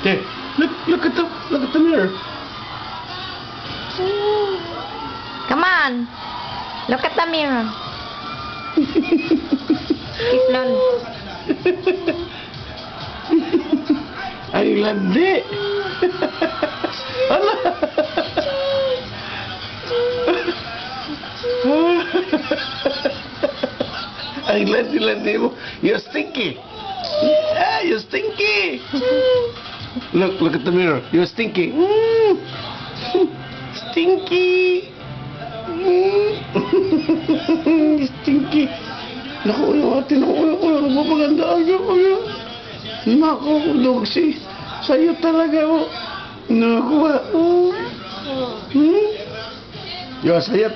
There. Look at the mirror. Come on. Look at the mirror. Kiss Lolo. Ang landi. Ala. Ang landi mo. You're stinky. Yeah, you're stinky. Look at the mirror. You're stinky. Stinky. Stinky. Naku, ate, magpapaganda ako. Naku, Dogsy. Sa'yo talaga ako. Naku, Yo, sayat.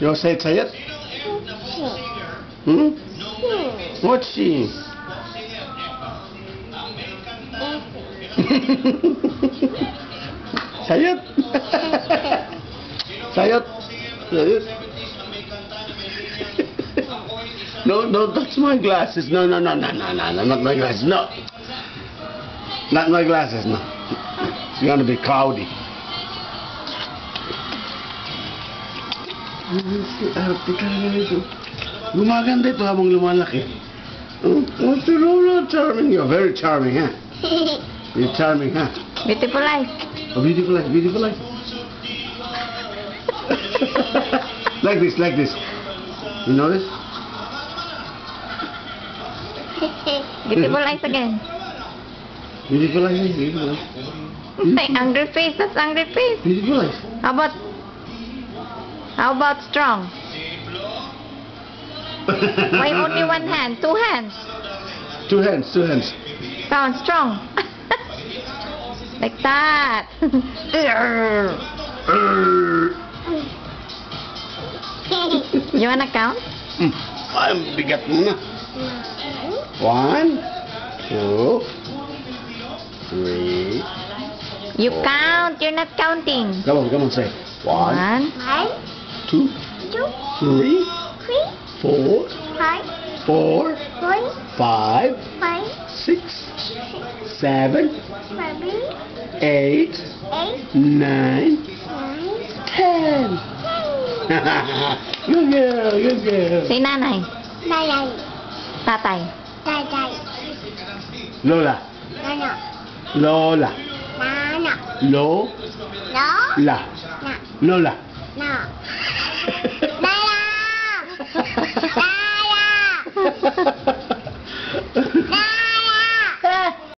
Yo, sayat. What's she? Sayat. Sayat. No, don't touch my glasses. No, not my glasses. No. Not my glasses, no. It's gonna be cloudy. Arte ka naman ito. Gumaganda ito habang lumalaki. What's the role of charming? You're very charming, huh? You're charming, huh? Beautiful eyes. Oh, beautiful eyes, beautiful eyes. Like this. You know this? Beautiful eyes again. Beautiful eyes, beautiful eyes. Hey, angry face. That's angry face. Beautiful eyes. How about strong? Why only one hand? Two hands. Two hands. Sound strong. Like that. You wanna count? I'm bigat muna. 1, 2, 3. You count. You're not counting. Come on, say. 1, 2, 3, 4, 5, 6, 7, 8, 9, 10. Good girl. Say nanay. Tatay. Lola. Lola. Lola.